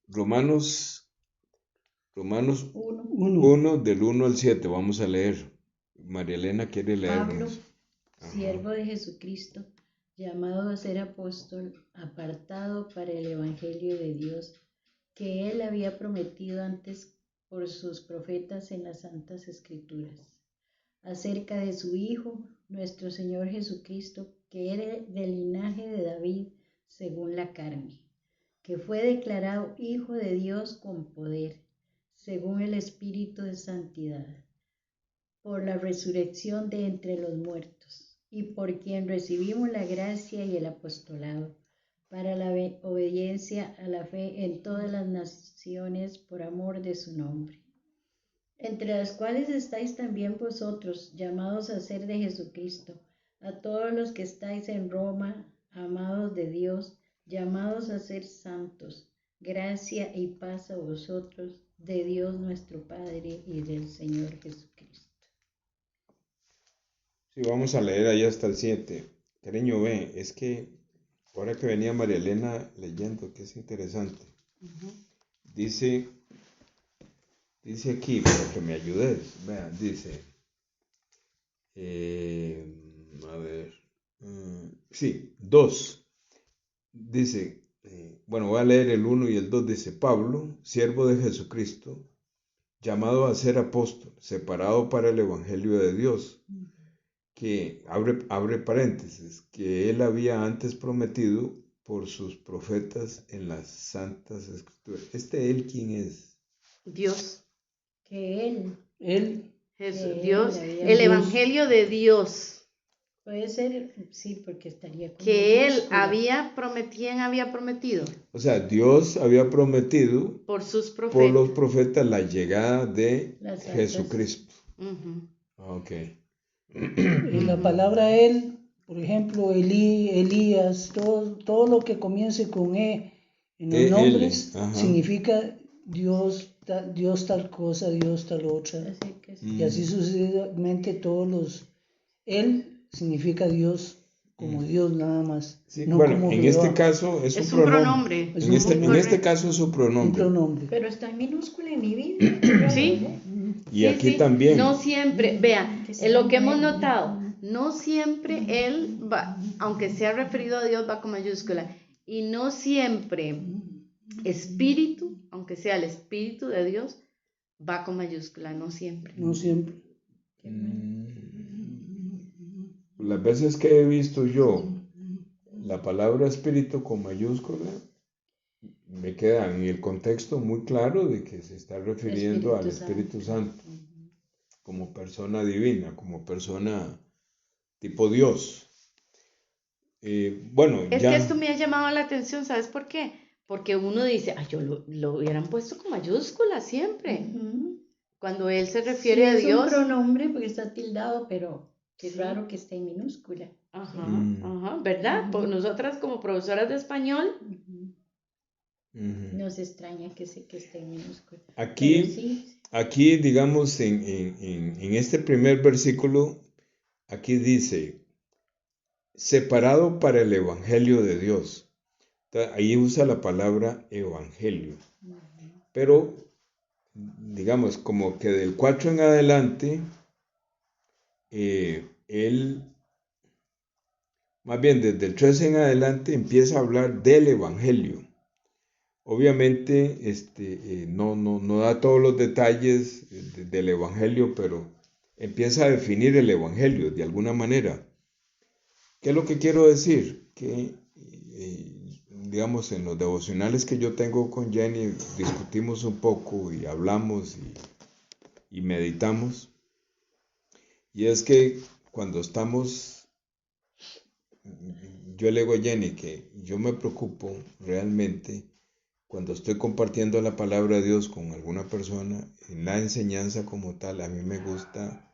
Romanos Uno. 1 del 1 al 7, vamos a leer. María Elena quiere Pablo, leernos. Ajá. siervo de Jesucristo, llamado a ser apóstol, apartado para el Evangelio de Dios, que él había prometido antes por sus profetas en las Santas Escrituras, acerca de su Hijo, nuestro Señor Jesucristo, que era del linaje de David según la carne, que fue declarado Hijo de Dios con poder, según el Espíritu de Santidad, por la resurrección de entre los muertos, y por quien recibimos la gracia y el apostolado, para la obediencia a la fe en todas las naciones por amor de su nombre, entre las cuales estáis también vosotros, llamados a ser de Jesucristo, a todos los que estáis en Roma, amados de Dios, llamados a ser santos, gracia y paz a vosotros, de Dios nuestro Padre y del Señor Jesucristo. Sí, vamos a leer ahí hasta el 7. Cariño, ve, es que ahora que venía María Elena leyendo, que es interesante, dice aquí, para que me ayudes, vean, dice, a ver, sí, 2, dice, bueno, voy a leer el 1 y el 2, dice, Pablo, siervo de Jesucristo, llamado a ser apóstol, separado para el Evangelio de Dios, que, abre paréntesis, que él había antes prometido por sus profetas en las Santas Escrituras. ¿Él quién es? Dios. Que él, Dios, había el dicho. Evangelio de Dios. Puede ser, sí, porque estaría con Que él mayúscula. ¿quién había prometido? O sea, Dios había prometido Por sus por profetas. los profetas la llegada de Las Santas. Jesucristo. Ujú. Ok. En la palabra él, por ejemplo, Elías, todo lo que comience con en los nombres, ajá. significa Dios, Dios tal cosa, Dios tal otra. Así que sí. Y así sucesivamente todos los... Él significa Dios como Dios nada más. Sí, no bueno, como en Jehová. este caso es Es un un pronombre. pronombre. Es En un este pronombre. caso es un Un pronombre. pronombre. Pero está en minúscula en mi Biblia. Sí. Y aquí también. No siempre, vea, Que en lo que sea hemos él. notado, no siempre él va, aunque sea referido a Dios, va con mayúscula. Y no siempre espíritu, aunque sea el espíritu de Dios, va con mayúscula, no siempre. No siempre. Las veces que he visto yo la palabra espíritu con mayúscula, me queda en el contexto muy claro de que se está refiriendo al Espíritu Santo como persona divina, como persona tipo Dios. Bueno, Es ya. que esto me ha llamado la atención, ¿sabes por qué? Porque uno dice, yo lo hubieran puesto con mayúscula siempre. Cuando él se refiere a Dios. Es un pronombre porque está tildado, pero qué raro que esté en minúscula. Ajá, ¿verdad? Nosotras como profesoras de español. Nos extraña que esté en minúscula. Aquí, digamos, en este primer versículo, aquí dice, separado para el Evangelio de Dios. Ahí usa la palabra Evangelio. Pero, digamos, como que del 4 en adelante, él, más bien desde el 3 en adelante, empieza a hablar del Evangelio. Obviamente, no da todos los detalles del Evangelio, pero empieza a definir el Evangelio de alguna manera. ¿Qué es lo que quiero decir? Que, digamos, en los devocionales que yo tengo con Jenny, discutimos un poco y hablamos y meditamos. Y es que cuando estamos, yo le digo a Jenny que yo me preocupo realmente cuando estoy compartiendo la palabra de Dios con alguna persona, en la enseñanza como tal, a mí me gusta,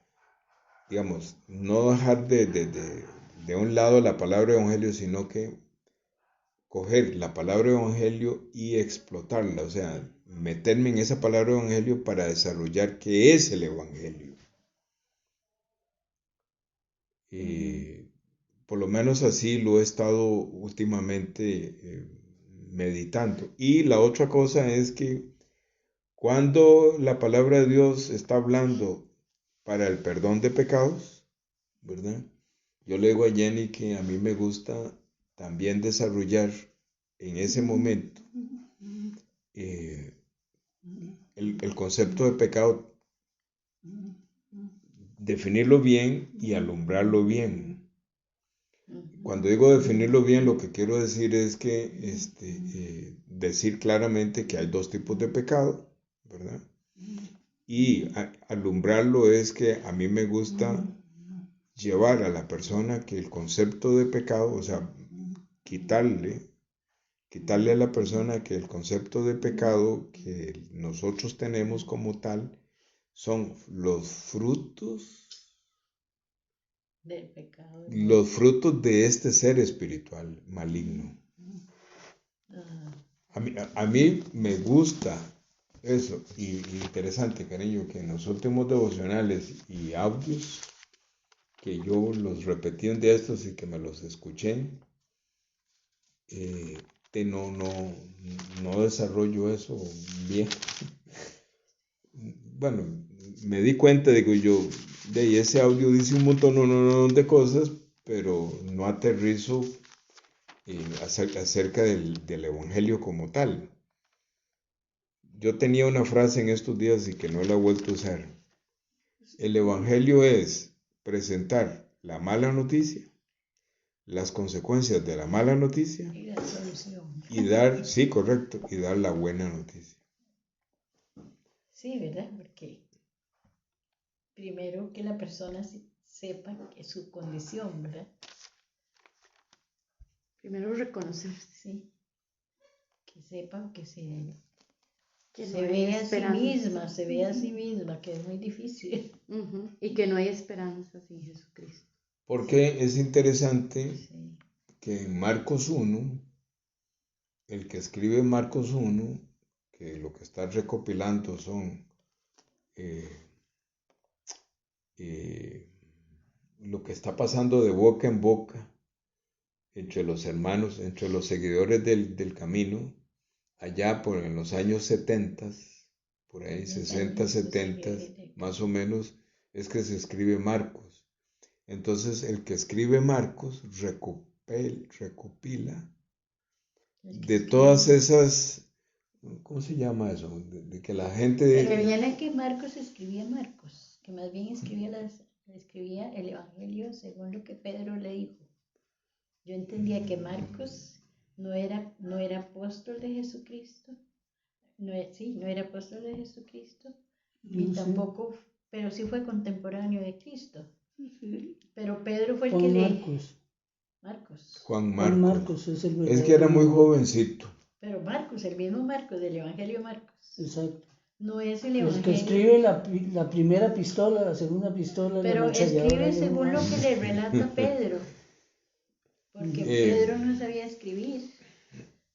digamos, no dejar de un lado la palabra evangelio, sino que coger la palabra evangelio y explotarla, o sea, meterme en esa palabra evangelio para desarrollar qué es el evangelio. por lo menos así lo he estado últimamente meditando. Y la otra cosa es que cuando la palabra de Dios está hablando para el perdón de pecados, ¿verdad? Yo le digo a Jenny que a mí me gusta también desarrollar en ese momento el concepto de pecado, definirlo bien y alumbrarlo bien. Cuando digo definirlo bien, lo que quiero decir es que decir claramente que hay dos tipos de pecado, ¿verdad? Y alumbrarlo es que a mí me gusta llevar a la persona que el concepto de pecado, o sea, quitarle a la persona que el concepto de pecado que nosotros tenemos como tal son los frutos del pecado. Los frutos de este ser espiritual maligno. A mí me gusta eso. Y interesante, cariño, que en los últimos devocionales y audios, que yo los repetí un día estos y que me los escuché, no desarrollo eso bien. Bueno, me di cuenta, digo yo, de ese audio dice un montón de cosas, pero no aterrizo acerca del evangelio como tal. Yo tenía una frase en estos días y que no la he vuelto a usar. El evangelio es presentar la mala noticia, las consecuencias de la mala noticia Y la solución. y dar, sí, correcto, y dar la buena noticia. Sí, ¿verdad? Porque primero que la persona sepa que es su condición, ¿verdad? Primero reconocerse. Sí. Que sepa que se no hay vea esperanza. se vea a sí misma, que es muy difícil. Y que no hay esperanza sin Jesucristo. Porque es interesante que en Marcos 1, el que escribe Marcos 1, que lo que está recopilando son lo que está pasando de boca en boca entre los hermanos, entre los seguidores del camino, allá por en los años 70, por ahí 60, 70, más o menos, es que se escribe Marcos. Entonces el que escribe Marcos recopila de todas esas, ¿cómo se llama eso? De que la gente... Que viene que Marcos escribía Marcos, que más bien escribía el Evangelio según lo que Pedro le dijo. Yo entendía que Marcos no era apóstol de Jesucristo, no era apóstol de Jesucristo, ni tampoco, pero sí fue contemporáneo de Cristo. Pero Pedro fue el que Juan Marcos es el verdadero. Es que era muy jovencito. Pero Marcos, el mismo Marcos, del Evangelio Marcos. Exacto. No es el Evangelio. Evangelio. Es que escribe la primera pistola, la segunda pistola. Pero escribe según lo que le relata Pedro. Porque Pedro no sabía escribir.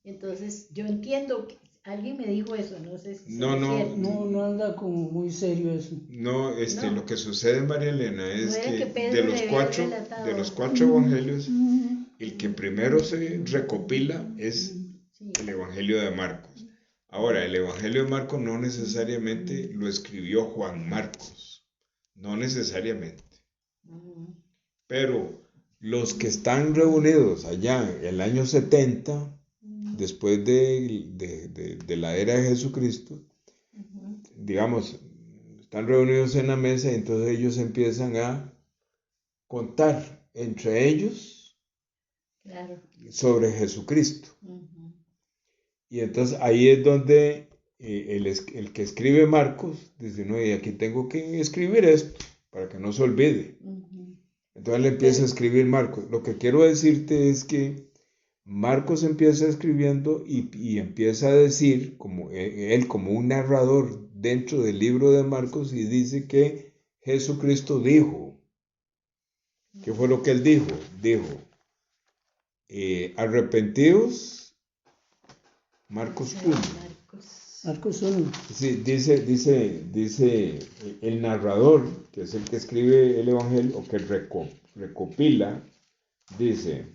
Entonces, yo entiendo que alguien me dijo eso, no sé si es cierto. No anda como muy serio eso. No, lo que sucede, María Elena, es que Pedro de los cuatro evangelios, el que primero se recopila es el evangelio de Marcos. Ahora, el evangelio de Marcos no necesariamente lo escribió Juan Marcos, no necesariamente. Pero los que están reunidos allá en el año 70, después de la era de Jesucristo, digamos, están reunidos en la mesa y entonces ellos empiezan a contar entre ellos sobre Jesucristo. Y entonces ahí es donde el que escribe Marcos dice, no, y aquí tengo que escribir esto para que no se olvide. Entonces le empieza a escribir Marcos. Lo que quiero decirte es que Marcos empieza escribiendo y empieza a decir, como él como un narrador dentro del libro de Marcos, y dice que Jesucristo dijo. ¿Qué fue lo que él dijo? Dijo, arrepentidos, Marcos 1. Marcos 1. Sí, dice el narrador, que es el que escribe el Evangelio, o que recopila dice,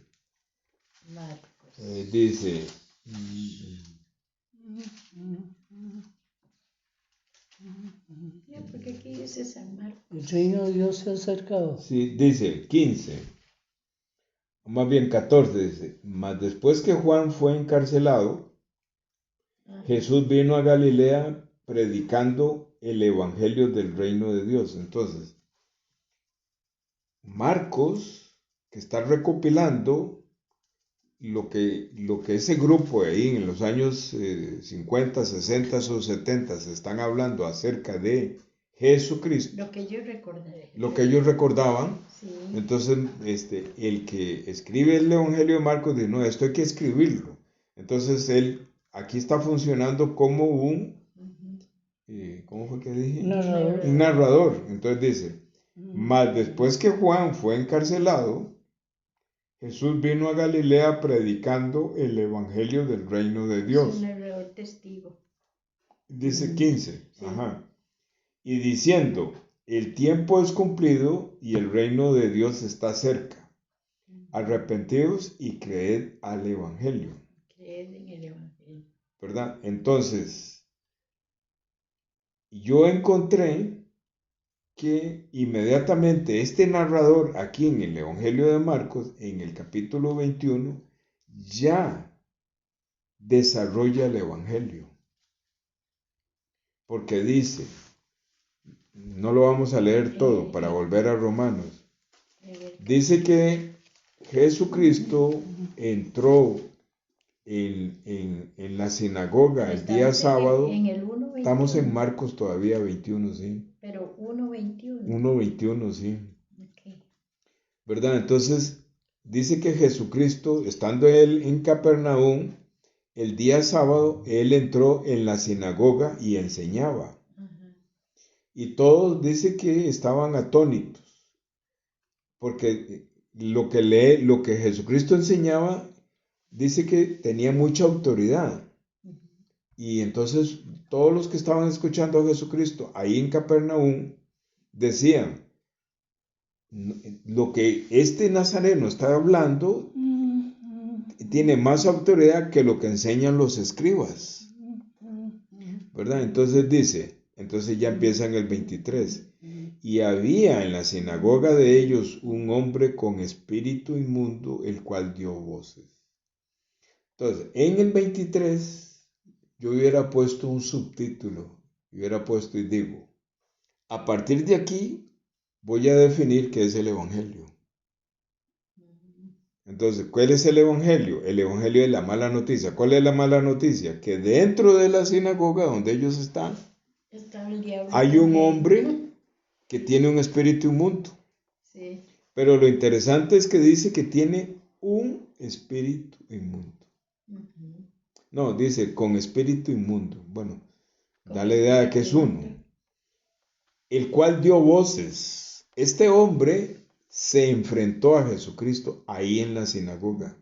Marcos. dice, Porque aquí dice San Marcos. El reino de Dios se ha acercado. sí, dice 15, más bien 14, dice, mas después que Juan fue encarcelado, Jesús vino a Galilea predicando el evangelio del reino de Dios. Entonces, Marcos, que está recopilando lo que ese grupo ahí en los años 50, 60 o 70 se están hablando acerca de Jesucristo, Lo que yo recordaré. lo que ellos recordaban. Sí. Entonces, el que escribe el Evangelio de Marcos dice, no, esto hay que escribirlo. Entonces, él aquí está funcionando como un, ¿cómo fue que dije? Narrador. Un narrador. Entonces dice, mas después que Juan fue encarcelado, Jesús vino a Galilea predicando el Evangelio del reino de Dios. Es un narrador testigo. Dice 15, Sí. ajá. Y diciendo, el tiempo es cumplido y el reino de Dios está cerca. Arrepentidos y creed al Evangelio. Creed en el Evangelio. ¿Verdad? Entonces, yo encontré que inmediatamente este narrador aquí en el Evangelio de Marcos, en el capítulo 21, ya desarrolla el Evangelio. Porque dice, no lo vamos a leer todo para volver a Romanos, dice que Jesucristo entró en la sinagoga el día sábado. En el 1:21. Estamos en Marcos todavía 21, sí. Pero 1:21. 1:21, sí. Okay. ¿Verdad? Entonces, dice que Jesucristo, estando él en Capernaum, el día sábado, él entró en la sinagoga y enseñaba. Y todos dice que estaban atónitos, porque lo que Jesucristo enseñaba, dice que tenía mucha autoridad. Y entonces todos los que estaban escuchando a Jesucristo ahí en Capernaum decían, lo que este nazareno está hablando tiene más autoridad que lo que enseñan los escribas. ¿Verdad? Entonces dice, entonces ya empieza en el 23. Y había en la sinagoga de ellos un hombre con espíritu inmundo, el cual dio voces. Entonces, en el 23, yo hubiera puesto un subtítulo, hubiera puesto y digo, a partir de aquí voy a definir qué es el Evangelio. Entonces, ¿cuál es el Evangelio? El Evangelio es la mala noticia. ¿Cuál es la mala noticia? Que dentro de la sinagoga donde ellos están, hay un hombre que tiene un espíritu inmundo. Sí. Pero lo interesante es que dice que tiene un espíritu inmundo. No, dice con espíritu inmundo. Bueno, da la idea de que es uno. El cual dio voces. Este hombre se enfrentó a Jesucristo ahí en la sinagoga.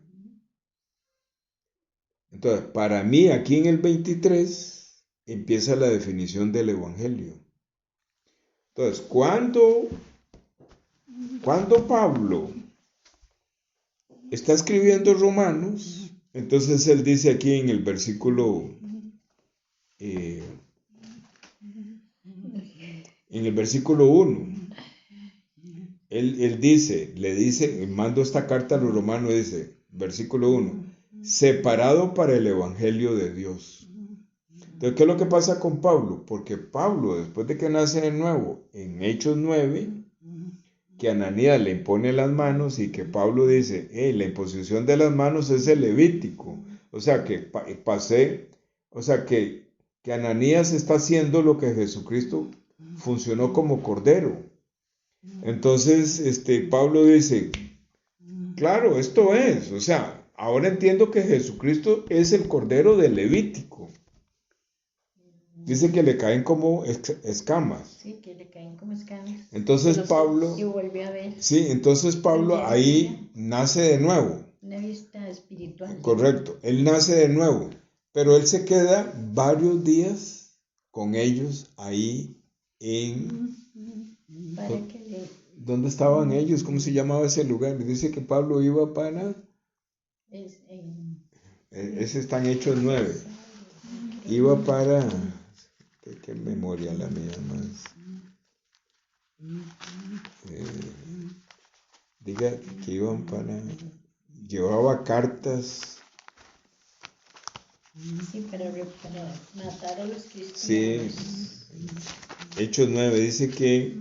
Entonces, para mí, aquí en el 23, empieza la definición del Evangelio. Entonces, cuando Pablo está escribiendo Romanos, entonces él dice aquí en el versículo, en el versículo 1, él dice, le dice, mando esta carta a los romanos, dice, versículo 1, separado para el Evangelio de Dios. Entonces, ¿qué es lo que pasa con Pablo? Porque Pablo, después de que nace de nuevo, en Hechos 9, que Ananías le impone las manos y que Pablo dice, la imposición de las manos es el levítico. O sea, que que Ananías está haciendo lo que Jesucristo funcionó como cordero. Entonces, Pablo dice, claro, esto es, o sea, ahora entiendo que Jesucristo es el cordero del levítico. Dice que le caen como escamas. Sí, que le caen como escamas. Entonces Pablo... Y vuelve a ver. Sí, entonces Pablo ahí nace de nuevo. Una vista espiritual. Correcto, él nace de nuevo, pero él se queda varios días con ellos ahí en... Para que ¿Dónde estaban ellos? ¿Cómo se llamaba ese lugar? Dice que Pablo iba para... Ese está en Hechos 9. Iba para... ¿Qué memoria la mía más? Diga que iban para... Llevaba cartas. Sí, para matar a los cristianos. Sí. Hechos 9 dice que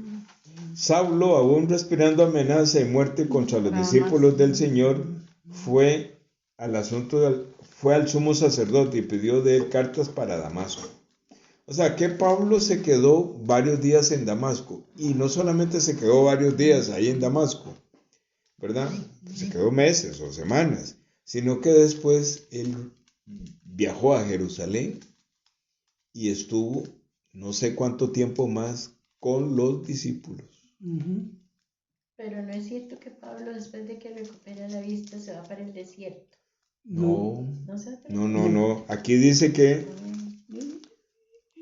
Saulo, aún respirando amenaza y muerte contra los discípulos del Señor, fue al sumo sacerdote y pidió de él cartas para Damasco. O sea, que Pablo se quedó varios días en Damasco, y no solamente se quedó varios días ahí en Damasco, ¿verdad? Se quedó meses o semanas, sino que después él viajó a Jerusalén y estuvo no sé cuánto tiempo más con los discípulos. Pero no es cierto que Pablo, después de que recupera la vista, se va para el desierto. No. No. Aquí dice que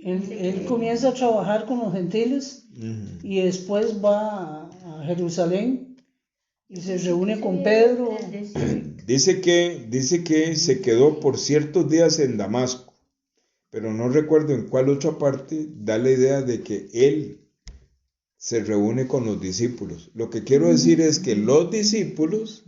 él comienza a trabajar con los gentiles y después va a Jerusalén y se reúne con Pedro. Dice que se quedó por ciertos días en Damasco, pero no recuerdo en cuál otra parte da la idea de que él se reúne con los discípulos. Lo que quiero decir es que los discípulos,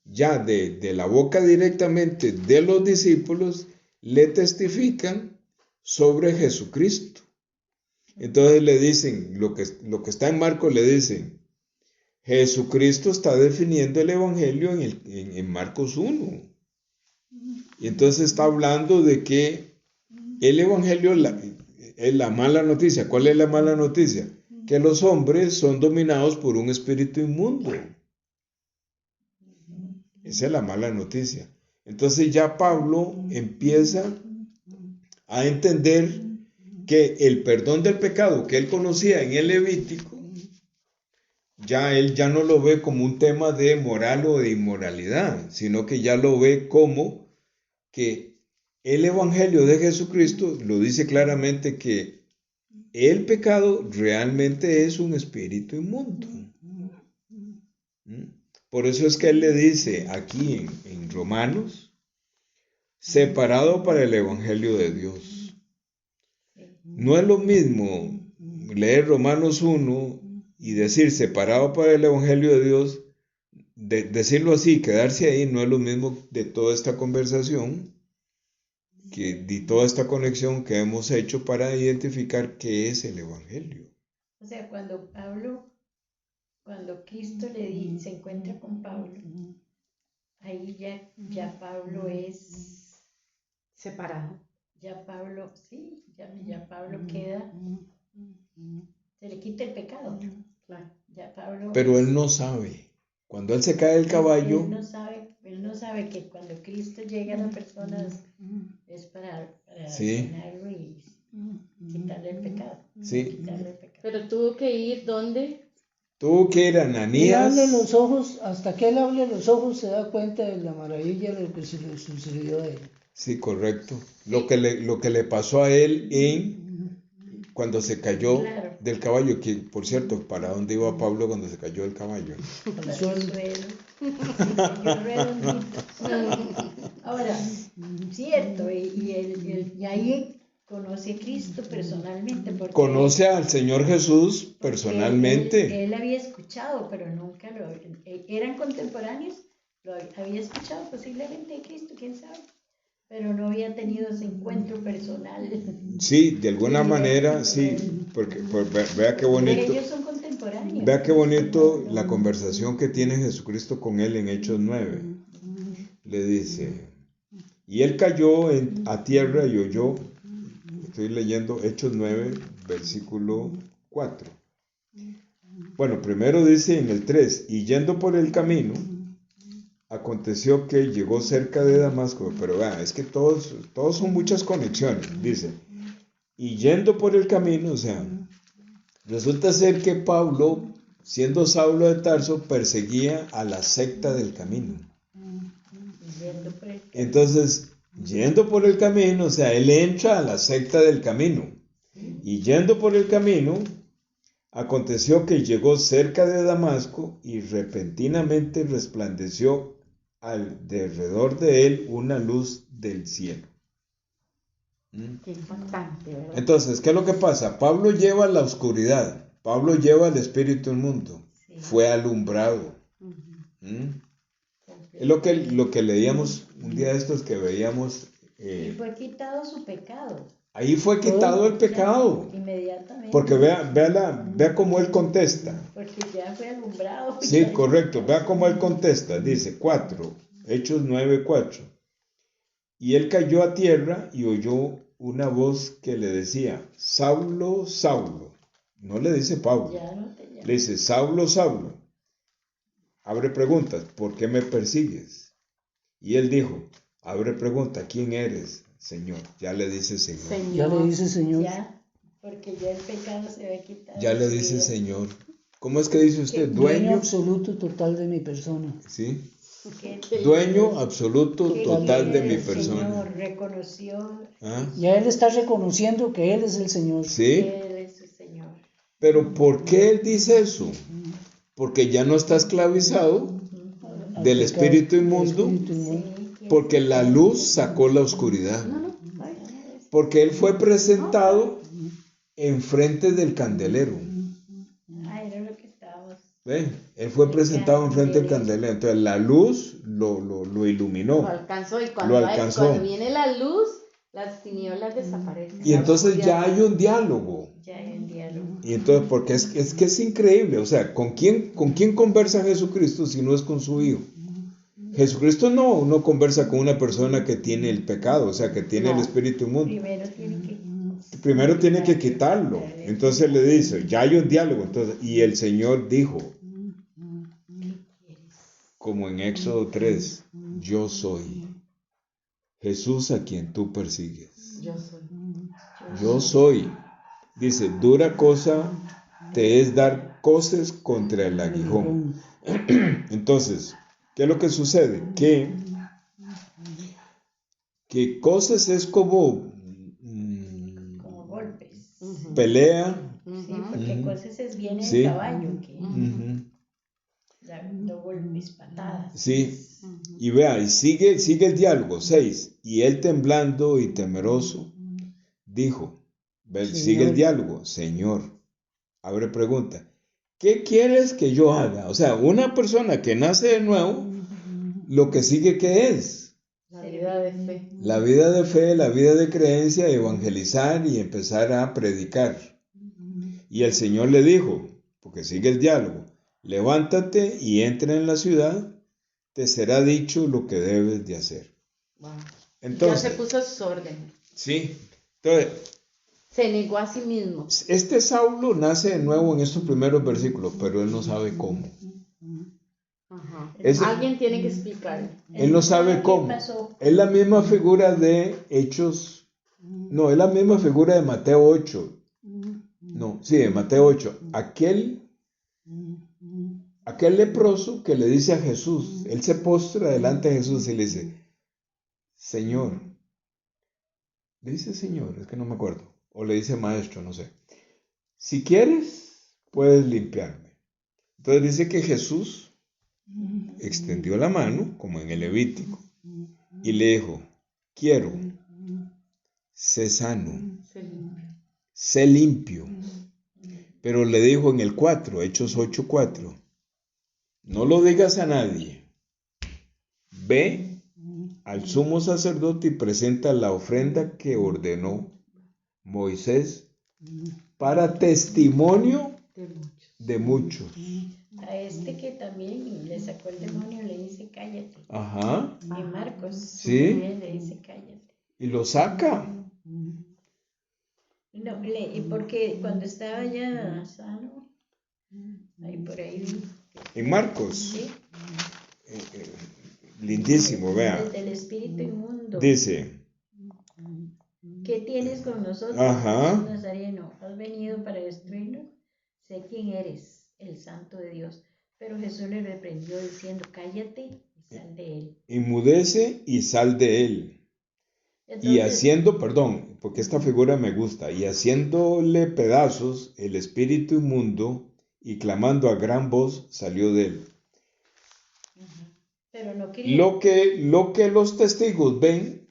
ya de la boca directamente de los discípulos, le testifican sobre Jesucristo. Entonces le dicen, lo que está en Marcos le dicen, Jesucristo está definiendo el Evangelio en Marcos 1. Y entonces está hablando de que el Evangelio es la mala noticia. ¿Cuál es la mala noticia? Que los hombres son dominados por un espíritu inmundo. Esa es la mala noticia. Entonces ya Pablo empieza a entender que el perdón del pecado que él conocía en el Levítico, él ya no lo ve como un tema de moral o de inmoralidad, sino que ya lo ve como que el Evangelio de Jesucristo lo dice claramente que el pecado realmente es un espíritu inmundo. Por eso es que él le dice aquí en Romanos, separado para el Evangelio de Dios. No es lo mismo leer Romanos 1 y decir separado para el Evangelio de Dios, decirlo así, quedarse ahí, no es lo mismo de toda esta conversación, de toda esta conexión que hemos hecho para identificar qué es el Evangelio. O sea, cuando Cristo se encuentra con Pablo, ahí ya Pablo es separado. Ya Pablo queda, se le quita el pecado. Claro. Ya Pablo. Pero él no sabe. Cuando él se cae del caballo. Él no sabe que cuando Cristo llega a las personas es para sanarlo y quitarle el pecado. Sí. Pero tuvo que ir ¿dónde? Tuvo que ir a Ananías. Él abre los ojos, hasta que él abre los ojos se da cuenta de la maravilla de lo que se le sucedió a él. Sí, correcto. Lo que le pasó a él cuando se cayó del caballo, que por cierto, ¿para dónde iba Pablo cuando se cayó del caballo? Al suelo. Ahora, cierto, y ahí conoce a Cristo personalmente. Conoce al Señor Jesús personalmente. Él había escuchado, pero nunca eran contemporáneos, lo había escuchado posiblemente de Cristo, quién sabe, pero no había tenido ese encuentro personal. Sí, de alguna manera, sí, porque vea qué bonito. Ellos son contemporáneos. Vea qué bonito la conversación que tiene Jesucristo con él en Hechos 9. Le dice, y él cayó a tierra y oyó. Estoy leyendo Hechos 9, versículo 4. Bueno, primero dice en el 3, y yendo por el camino, aconteció que llegó cerca de Damasco, pero vean, es que todos son muchas conexiones, dice, y yendo por el camino, o sea, resulta ser que Pablo, siendo Saulo de Tarso, perseguía a la secta del camino. Entonces, yendo por el camino, o sea, él entra a la secta del camino. Y yendo por el camino, Aconteció que llegó cerca de Damasco y repentinamente resplandeció alrededor de él una luz del cielo. Qué impactante, ¿verdad? Entonces, ¿qué es lo que pasa? Pablo lleva la oscuridad, Pablo lleva el espíritu inmundo, Sí. fue alumbrado. Ujú. Es lo que leíamos un día de estos que veíamos. Y fue quitado su pecado. Ahí fue quitado el pecado. Inmediatamente. Porque vea cómo él contesta. Porque ya fue alumbrado. Sí, correcto. Vea cómo él contesta. Dice 4, Hechos 9:4. Y él cayó a tierra y oyó una voz que le decía, Saulo, Saulo. No le dice Pablo. Ya no te llamo. Le dice, Saulo, Saulo. Abre preguntas, ¿por qué me persigues? Y él dijo, abre pregunta, ¿quién eres, Señor? Ya le dice Señor. Señor. Ya le dice Señor. Ya, porque ya el pecado se ve quitado. Ya le dice Señor. ¿Cómo es que dice usted? Dueño Dueño. absoluto total de mi persona. Sí. Que Dueño absoluto total de mi el persona. Señor reconoció ¿Ah? Ya él está reconociendo que él es el Señor. Sí. que Él es su Señor. Pero ¿por qué él dice eso? Porque ya no está esclavizado Al del pecado, espíritu del inmundo, espíritu inmundo. Sí, que porque la luz sacó la oscuridad. Porque él fue presentado enfrente del candelero. era lo que estábamos. ¿Ve? Él fue presentado enfrente del candelero. Entonces la luz lo iluminó. Lo alcanzó y Lo cuando alcanzó. viene la luz, las tinieblas desaparecen. Y entonces ya hay un diálogo. Ya hay un diálogo. Y entonces, porque es que es increíble, o sea, ¿con quién conversa Jesucristo si no es con su Hijo? Jesucristo no conversa con una persona que tiene el pecado, o sea, que tiene el espíritu inmundo. Primero tiene que Quitarlo. Entonces le dice, ya hay un diálogo. Entonces, y el Señor dijo, como en Éxodo 3, yo soy Jesús a quien tú persigues. Yo soy. Yo soy. Dice, dura cosa te es dar coces contra el aguijón. Entonces, ¿qué es lo que sucede? Que coces es como como golpes. pelea. Sí, porque cosas viene Sí. de caballo, que Ujú. dando golpes, patadas. Sí, y vea, y sigue el diálogo, 6. Y él temblando y temeroso, dijo, sigue el diálogo, Señor, abre pregunta, ¿qué quieres que yo haga? O sea, una persona que nace de nuevo, lo que sigue, ¿qué es? La vida de fe. La vida de fe, la vida de creencia, evangelizar y empezar a predicar. Y el Señor le dijo, porque sigue el diálogo, levántate y entra en la ciudad, te será dicho lo que debes de hacer. Wow. Entonces, Ya se puso a sus órdenes. Sí, entonces, Se negó a sí mismo. este Saulo nace de nuevo en estos primeros versículos, pero él no sabe cómo. Ajá. Ese- Alguien tiene que explicarle. Él no sabe cómo. Es la misma figura de Hechos, no, es la misma figura de Mateo 8. No, sí, de Mateo 8. Aquel leproso que le dice a Jesús, él se postra delante de Jesús y le dice, Señor, le dice Señor, es que no me acuerdo, o le dice Maestro, no sé, si quieres, puedes limpiarme. Entonces dice que Jesús extendió la mano, como en el Levítico, y le dijo, quiero, sé sano, sé limpio. Pero le dijo en el 4, Hechos 8:4, no lo digas a nadie, ve al sumo sacerdote y presenta la ofrenda que ordenó Moisés para testimonio de muchos. A este que también le sacó el demonio le dice cállate. Ajá. En Marcos. Sí. También le dice cállate. Y lo saca. No, y porque cuando estaba ya sano, ahí por ahí vi. En Marcos. Sí. Lindísimo, vea. Desde el espíritu inmundo. Dice. ¿Qué tienes con nosotros, Ajá. Jesús Nazareno? ¿Has venido para destruirnos? Sé quién eres, el Santo de Dios. Pero Jesús le reprendió diciendo, cállate y sal de él. Enmudece y sal de él. Entonces, Y haciendo, perdón, porque esta figura me gusta, y haciéndole pedazos el espíritu inmundo y clamando a gran voz salió de él. Pero no quería. Lo que los testigos ven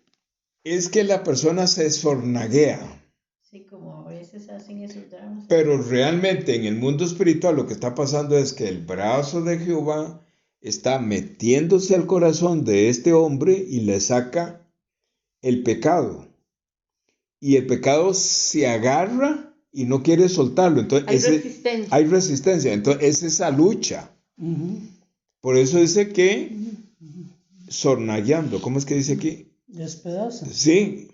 es que la persona se sornaguea. Sí, como a veces hacen esos dramas. Pero realmente en el mundo espiritual lo que está pasando es que el brazo de Jehová está metiéndose al corazón de este hombre y le saca el pecado. Y el pecado se agarra y no quiere soltarlo. Entonces, hay resistencia. Entonces, es esa lucha. Por eso dice que sornagueando. ¿Cómo es que dice aquí? Despedaza. Sí.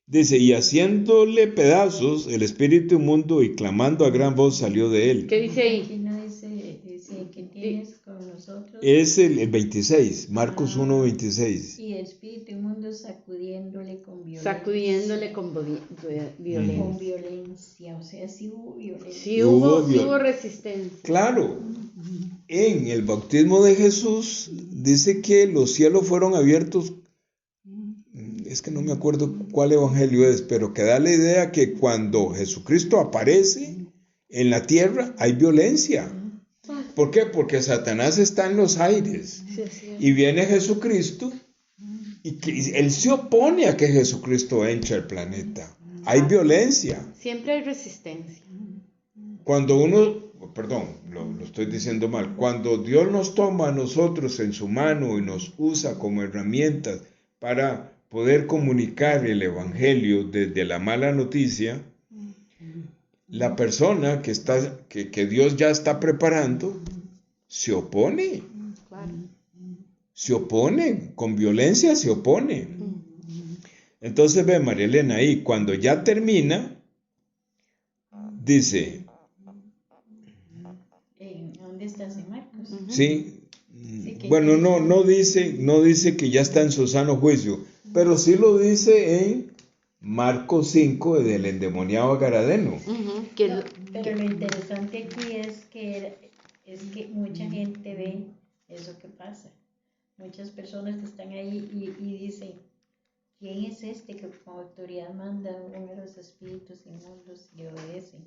Dice, y haciéndole pedazos el espíritu inmundo y clamando a gran voz salió de él. ¿Qué dice ahí? Aquí no dice que tienes con nosotros. Es el 26, Marcos 1:26. Y el espíritu inmundo sacudiéndole con violencia. Sacudiéndole con violencia. Con violencia, o sea, sí hubo violencia. Sí hubo resistencia. Claro, en el bautismo de Jesús dice que los cielos fueron abiertos. Es que no me acuerdo cuál evangelio es, pero que da la idea que cuando Jesucristo aparece en la tierra hay violencia. ¿Por qué? Porque Satanás está en los aires y viene Jesucristo y que él se opone a que Jesucristo entre al planeta. Hay violencia. Siempre hay resistencia. Cuando lo estoy diciendo mal, cuando Dios nos toma a nosotros en su mano y nos usa como herramientas para poder comunicar el evangelio desde la mala noticia, la persona que Dios ya está preparando se opone. Se opone, con violencia se opone. Entonces ve María Elena ahí, cuando ya termina, dice... ¿Dónde estás en Marcos? Sí. Bueno, no dice que ya está en su sano juicio, pero sí lo dice en Marcos 5 del endemoniado Garadeno. Pero lo interesante aquí es que mucha gente ve eso que pasa. Muchas personas que están ahí y dicen, ¿quién es este que con autoridad manda a los espíritus inmundos y obedecen?